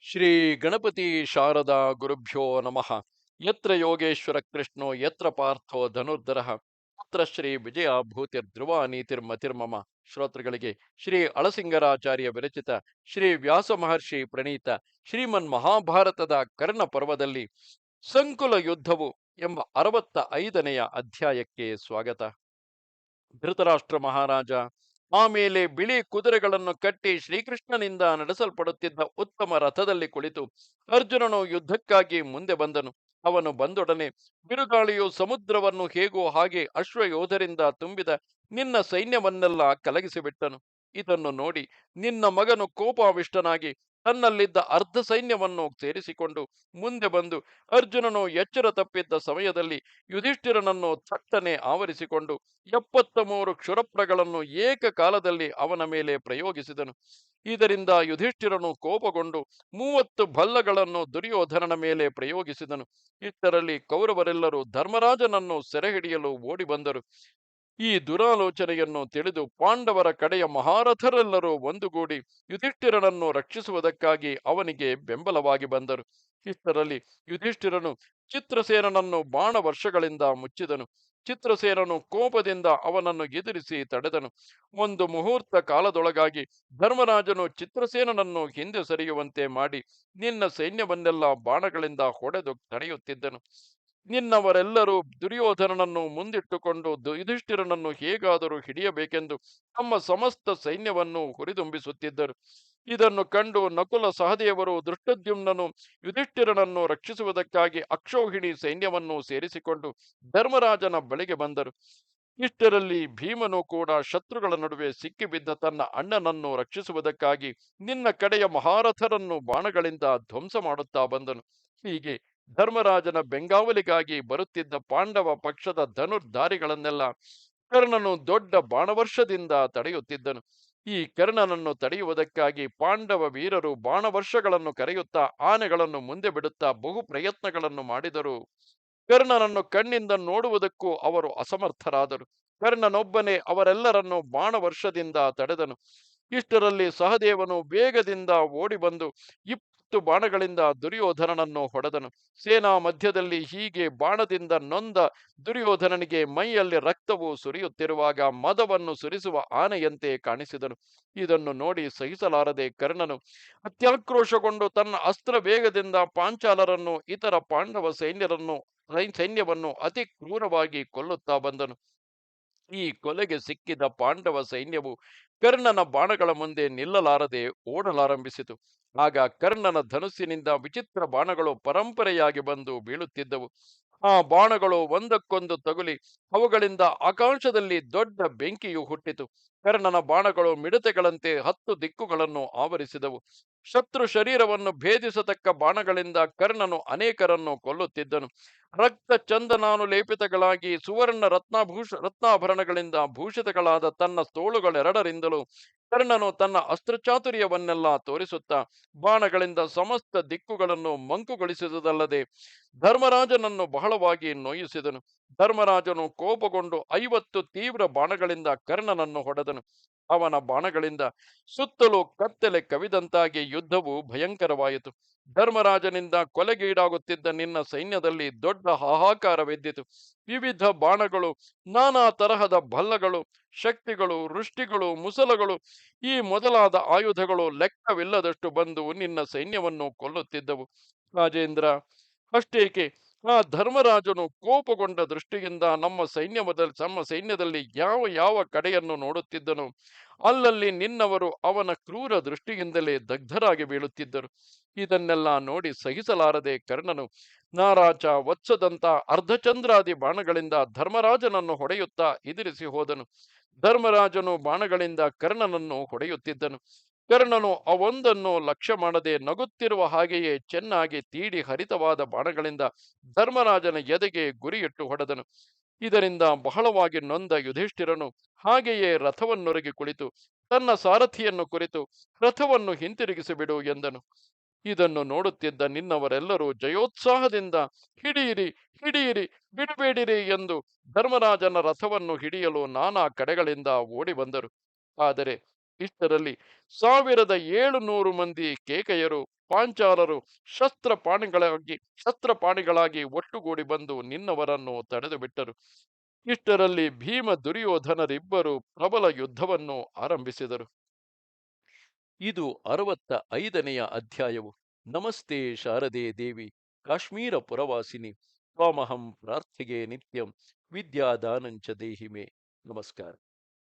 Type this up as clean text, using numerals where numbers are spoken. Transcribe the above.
ಶ್ರೀ ಗಣಪತಿ ಶಾರದಾ ಗುರುಭ್ಯೋ ನಮಃ. ಯತ್ರ ಯೋಗೇಶ್ವರ ಕೃಷ್ಣೋ ಯತ್ರ ಪಾರ್ಥೋ ಧನುರ್ಧರಃ ತತ್ರ ಶ್ರೀ ವಿಜಯ ಭೂತಿರ್ಧ್ರುವ ನೀತಿರ್ಮತಿರ್ಮಮ. ಶ್ರೋತೃಗಳಿಗೆ ಶ್ರೀ ಅಳಸಿಂಗರಾಚಾರ್ಯ ವಿರಚಿತ ಶ್ರೀ ವ್ಯಾಸ ಮಹರ್ಷಿ ಪ್ರಣೀತ ಶ್ರೀಮನ್ ಮಹಾಭಾರತದ ಕರ್ಣ ಪರ್ವದಲ್ಲಿ ಸಂಕುಲ ಯುದ್ಧವು ಎಂಬ 65ನೆಯ ಅಧ್ಯಾಯಕ್ಕೆ ಸ್ವಾಗತ. ಧೃತರಾಷ್ಟ್ರ ಮಹಾರಾಜ ಆಮೇಲೆ ಬಿಳಿ ಕುದುರೆಗಳನ್ನು ಕಟ್ಟಿ ಶ್ರೀಕೃಷ್ಣನಿಂದ ನಡೆಸಲ್ಪಡುತ್ತಿದ್ದ ಉತ್ತಮ ರಥದಲ್ಲಿ ಕುಳಿತು ಅರ್ಜುನನು ಯುದ್ಧಕ್ಕಾಗಿ ಮುಂದೆ ಬಂದನು. ಅವನು ಬಂದೊಡನೆ ಬಿರುಗಾಳಿಯು ಸಮುದ್ರವನ್ನು ಹೇಗೋ ಹಾಗೆ ಅಶ್ವಯೋಧರಿಂದ ತುಂಬಿದ ನಿನ್ನ ಸೈನ್ಯವನ್ನೆಲ್ಲ ಕಲಗಿಸಿಬಿಟ್ಟನು. ಇದನ್ನು ನೋಡಿ ನಿನ್ನ ಮಗನು ಕೋಪಾವಿಷ್ಟನಾಗಿ ತನ್ನಲ್ಲಿದ್ದ ಅರ್ಧ ಸೈನ್ಯವನ್ನು ಸೇರಿಸಿಕೊಂಡು ಮುಂದೆ ಬಂದು ಅರ್ಜುನನು ಎಚ್ಚರ ತಪ್ಪಿದ್ದ ಸಮಯದಲ್ಲಿ ಯುಧಿಷ್ಠಿರನನ್ನು ಥಟ್ಟನೆ ಆವರಿಸಿಕೊಂಡು 73 ಕ್ಷುರಪ್ರಗಳನ್ನು ಏಕಕಾಲದಲ್ಲಿ ಅವನ ಮೇಲೆ ಪ್ರಯೋಗಿಸಿದನು. ಇದರಿಂದ ಯುಧಿಷ್ಠಿರನು ಕೋಪಗೊಂಡು 30 ಭಲ್ಲಗಳನ್ನು ದುರ್ಯೋಧನನ ಮೇಲೆ ಪ್ರಯೋಗಿಸಿದನು. ಇಷ್ಟರಲ್ಲಿ ಕೌರವರೆಲ್ಲರೂ ಧರ್ಮರಾಜನನ್ನು ಸೆರೆಹಿಡಿಯಲು ಓಡಿ ಬಂದರು. ಈ ದುರಾಲೋಚನೆಯನ್ನು ತಿಳಿದು ಪಾಂಡವರ ಕಡೆಯ ಮಹಾರಥರೆಲ್ಲರೂ ಒಂದುಗೂಡಿ ಯುಧಿಷ್ಠಿರನನ್ನು ರಕ್ಷಿಸುವುದಕ್ಕಾಗಿ ಅವನಿಗೆ ಬೆಂಬಲವಾಗಿ ಬಂದರು. ಇಷ್ಟರಲ್ಲಿ ಯುಧಿಷ್ಠಿರನು ಚಿತ್ರಸೇನನನ್ನು ಬಾಣ ವರ್ಷಗಳಿಂದ ಮುಚ್ಚಿದನು. ಚಿತ್ರಸೇನನು ಕೋಪದಿಂದ ಅವನನ್ನು ಎದುರಿಸಿ ತಡೆದನು. ಒಂದು ಮುಹೂರ್ತ ಕಾಲದೊಳಗಾಗಿ ಧರ್ಮರಾಜನು ಚಿತ್ರಸೇನನನ್ನು ಹಿಂದೆ ಸರಿಯುವಂತೆ ಮಾಡಿ ನಿನ್ನ ಸೈನ್ಯವನ್ನೆಲ್ಲ ಬಾಣಗಳಿಂದ ಹೊಡೆದು ತಡೆಯುತ್ತಿದ್ದನು. ನಿನ್ನವರೆಲ್ಲರೂ ದುರ್ಯೋಧನನನ್ನು ಮುಂದಿಟ್ಟುಕೊಂಡು ಯುಧಿಷ್ಠಿರನನ್ನು ಹೇಗಾದರೂ ಹಿಡಿಯಬೇಕೆಂದು ತಮ್ಮ ಸಮಸ್ತ ಸೈನ್ಯವನ್ನು ಹುರಿದುಂಬಿಸುತ್ತಿದ್ದರು. ಇದನ್ನು ಕಂಡು ನಕುಲ ಸಹದೇವರು ದೃಷ್ಟದ್ಯುಮ್ನನು ಯುಧಿಷ್ಠಿರನನ್ನು ರಕ್ಷಿಸುವುದಕ್ಕಾಗಿ ಅಕ್ಷೌಹಿಣಿ ಸೈನ್ಯವನ್ನು ಸೇರಿಸಿಕೊಂಡು ಧರ್ಮರಾಜನ ಬಳಿಗೆ ಬಂದರು. ಇಷ್ಟರಲ್ಲಿ ಭೀಮನು ಕೂಡ ಶತ್ರುಗಳ ನಡುವೆ ಸಿಕ್ಕಿಬಿದ್ದ ತನ್ನ ಅಣ್ಣನನ್ನು ರಕ್ಷಿಸುವುದಕ್ಕಾಗಿ ನಿನ್ನ ಕಡೆಯ ಮಹಾರಥರನ್ನು ಬಾಣಗಳಿಂದ ಧ್ವಂಸ ಮಾಡುತ್ತಾ ಬಂದನು. ಹೀಗೆ ಧರ್ಮರಾಜನ ಬೆಂಗಾವಲಿಗಾಗಿ ಬರುತ್ತಿದ್ದ ಪಾಂಡವ ಪಕ್ಷದ ಧನುರ್ಧಾರಿಗಳನ್ನೆಲ್ಲ ಕರ್ಣನು ದೊಡ್ಡ ಬಾಣವರ್ಷದಿಂದ ತಡೆಯುತ್ತಿದ್ದನು. ಈ ಕರ್ಣನನ್ನು ತಡೆಯುವುದಕ್ಕಾಗಿ ಪಾಂಡವ ವೀರರು ಬಾಣವರ್ಷಗಳನ್ನು ಕರೆಯುತ್ತಾ ಆನೆಗಳನ್ನು ಮುಂದೆ ಬಿಡುತ್ತಾ ಬಹು ಪ್ರಯತ್ನಗಳನ್ನು ಮಾಡಿದರು. ಕರ್ಣನನ್ನು ಕಣ್ಣಿಂದ ನೋಡುವುದಕ್ಕೂ ಅವರು ಅಸಮರ್ಥರಾದರು. ಕರ್ಣನೊಬ್ಬನೇ ಅವರೆಲ್ಲರನ್ನು ಬಾಣವರ್ಷದಿಂದ ತಡೆದನು. ಇಷ್ಟರಲ್ಲಿ ಸಹದೇವನು ವೇಗದಿಂದ ಓಡಿ ಬಂದು 20 ಬಾಣಗಳಿಂದ ದುರ್ಯೋಧನನನ್ನು ಹೊಡೆದನು. ಸೇನಾ ಮಧ್ಯದಲ್ಲಿ ಹೀಗೆ ಬಾಣದಿಂದ ನೊಂದ ದುರ್ಯೋಧನನಿಗೆ ಮೈಯಲ್ಲಿ ರಕ್ತವು ಸುರಿಯುತ್ತಿರುವಾಗ ಮದವನ್ನು ಸುರಿಸುವ ಆನೆಯಂತೆ ಕಾಣಿಸಿದನು. ಇದನ್ನು ನೋಡಿ ಸಹಿಸಲಾರದೆ ಕರ್ಣನು ಅತ್ಯಾಕ್ರೋಶಗೊಂಡು ತನ್ನ ಅಸ್ತ್ರ ವೇಗದಿಂದ ಪಾಂಚಾಲರನ್ನು ಇತರ ಪಾಂಡವ ಸೈನ್ಯವನ್ನು ಅತಿ ಕ್ರೂರವಾಗಿ ಕೊಲ್ಲುತ್ತಾ ಬಂದನು. ಈ ಕೊಲೆಗೆ ಸಿಕ್ಕಿದ ಪಾಂಡವ ಸೈನ್ಯವು ಕರ್ಣನ ಬಾಣಗಳ ಮುಂದೆ ನಿಲ್ಲಲಾರದೆ ಓಡಲಾರಂಭಿಸಿತು. ಆಗ ಕರ್ಣನ ಧನುಸ್ಸಿನಿಂದ ವಿಚಿತ್ರ ಬಾಣಗಳು ಪರಂಪರೆಯಾಗಿ ಬಂದು ಬೀಳುತ್ತಿದ್ದವು. ಆ ಬಾಣಗಳು ಒಂದಕ್ಕೊಂದು ತಗುಲಿ ಅವುಗಳಿಂದ ಆಕಾಶದಲ್ಲಿ ದೊಡ್ಡ ಬೆಂಕಿಯು ಹುಟ್ಟಿತು. ಕರ್ಣನ ಬಾಣಗಳು ಮಿಡತೆಗಳಂತೆ 10 ದಿಕ್ಕುಗಳನ್ನು ಆವರಿಸಿದವು. ಶತ್ರು ಶರೀರವನ್ನು ಭೇದಿಸತಕ್ಕ ಬಾಣಗಳಿಂದ ಕರ್ಣನು ಅನೇಕರನ್ನು ಕೊಲ್ಲುತ್ತಿದ್ದನು. ರಕ್ತ ಚಂದನಾನುಲೇಪಿತಗಳಾಗಿ ಸುವರ್ಣ ರತ್ನಾಭರಣಗಳಿಂದ ಭೂಷಿತಗಳಾದ ತನ್ನ ತೋಳುಗಳೆರಡರಿಂದಲೂ ಕರ್ಣನು ತನ್ನ ಅಸ್ತ್ರಚಾತುರ್ಯವನ್ನೆಲ್ಲ ತೋರಿಸುತ್ತಾ ಬಾಣಗಳಿಂದ ಸಮಸ್ತ ದಿಕ್ಕುಗಳನ್ನು ಮಂಕುಗೊಳಿಸಿದುದಲ್ಲದೆ ಧರ್ಮರಾಜನನ್ನು ಬಹಳವಾಗಿ ನೋಯಿಸಿದನು. ಧರ್ಮರಾಜನು ಕೋಪಗೊಂಡು 50 ತೀವ್ರ ಬಾಣಗಳಿಂದ ಕರ್ಣನನ್ನು ಹೊಡೆದನು. ಅವನ ಬಾಣಗಳಿಂದ ಸುತ್ತಲೂ ಕತ್ತಲೆ ಕವಿದಂತಾಗಿ ಯುದ್ಧವು ಭಯಂಕರವಾಯಿತು. ಧರ್ಮರಾಜನಿಂದ ಕೊಲೆಗೀಡಾಗುತ್ತಿದ್ದ ನಿನ್ನ ಸೈನ್ಯದಲ್ಲಿ ದೊಡ್ಡ ಹಾಹಾಕಾರವೆದ್ದಿತು. ವಿವಿಧ ಬಾಣಗಳು, ನಾನಾ ತರಹದ ಭಲ್ಲಗಳು, ಶಕ್ತಿಗಳು, ವೃಷ್ಟಿಗಳು, ಮುಸಲಗಳು ಈ ಮೊದಲಾದ ಆಯುಧಗಳು ಲೆಕ್ಕವಿಲ್ಲದಷ್ಟು ಬಂದು ನಿನ್ನ ಸೈನ್ಯವನ್ನು ಕೊಲ್ಲುತ್ತಿದ್ದವು. ರಾಜೇಂದ್ರ, ಅಷ್ಟೇಕೆ ಆ ಧರ್ಮರಾಜನು ಕೋಪಗೊಂಡ ದೃಷ್ಟಿಯಿಂದ ನಮ್ಮ ಸೈನ್ಯದಲ್ಲಿ ಯಾವ ಯಾವ ಕಡೆಯನ್ನು ನೋಡುತ್ತಿದ್ದನು ಅಲ್ಲಲ್ಲಿ ನಿನ್ನವರು ಅವನ ಕ್ರೂರ ದೃಷ್ಟಿಯಿಂದಲೇ ದಗ್ಧರಾಗಿ ಬೀಳುತ್ತಿದ್ದರು. ಇದನ್ನೆಲ್ಲ ನೋಡಿ ಸಹಿಸಲಾರದೆ ಕರ್ಣನು ನಾರಾಚ, ವತ್ಸದಂತ ಅರ್ಧಚಂದ್ರಾದಿ ಬಾಣಗಳಿಂದ ಧರ್ಮರಾಜನನ್ನು ಹೊಡೆಯುತ್ತಾ ಎದುರಿಸಿ ಹೋದನು. ಧರ್ಮರಾಜನು ಬಾಣಗಳಿಂದ ಕರ್ಣನನ್ನು ಹೊಡೆಯುತ್ತಿದ್ದನು. ಕರ್ಣನು ಅವೊಂದನ್ನು ಲಕ್ಷ್ಯ ಮಾಡದೆ ನಗುತ್ತಿರುವ ಹಾಗೆಯೇ ಚೆನ್ನಾಗಿ ತೀಡಿ ಹರಿತವಾದ ಬಾಣಗಳಿಂದ ಧರ್ಮರಾಜನ ಎದೆಗೆ ಗುರಿಯಿಟ್ಟು ಹೊಡೆದನು. ಇದರಿಂದ ಬಹಳವಾಗಿ ನೊಂದ ಯುಧಿಷ್ಠಿರನು ಹಾಗೆಯೇ ರಥವನ್ನೊರಗಿ ಕುಳಿತು ತನ್ನ ಸಾರಥಿಯನ್ನು ಕುರಿತು ರಥವನ್ನು ಹಿಂತಿರುಗಿಸಿಬಿಡು ಎಂದನು. ಇದನ್ನು ನೋಡುತ್ತಿದ್ದ ನಿನ್ನವರೆಲ್ಲರೂ ಜಯೋತ್ಸಾಹದಿಂದ ಹಿಡಿಯಿರಿ, ಹಿಡಿಯಿರಿ, ಬಿಡಬೇಡಿರಿ ಎಂದು ಧರ್ಮರಾಜನ ರಥವನ್ನು ಹಿಡಿಯಲು ನಾನಾ ಕಡೆಗಳಿಂದ ಓಡಿ ಬಂದರು. ಆದರೆ ಇಷ್ಟರಲ್ಲಿ 1700 ಮಂದಿ ಕೇಕೆಯರು ಪಾಂಚಾಲರು ಶಸ್ತ್ರಪಾಣಿಗಳಾಗಿ ಒಟ್ಟುಗೂಡಿ ಬಂದು ನಿನ್ನವರನ್ನು ತಡೆದು ಬಿಟ್ಟರು. ಇಷ್ಟರಲ್ಲಿ ಭೀಮ ದುರ್ಯೋಧನರಿಬ್ಬರು ಪ್ರಬಲ ಯುದ್ಧವನ್ನು ಆರಂಭಿಸಿದರು. ಇದು 65ನೆಯ ಅಧ್ಯಾಯವು. ನಮಸ್ತೆ ಶಾರದೆ ದೇವಿ, ಕಾಶ್ಮೀರ ಪುರವಾಸಿನಿ, ತ್ವಾಮಹಂ ಪ್ರಾರ್ಥಿಗೆ ನಿತ್ಯಂ, ವಿದ್ಯಾದಾನಂಚ ದೇಹಿಮೆ. ನಮಸ್ಕಾರ.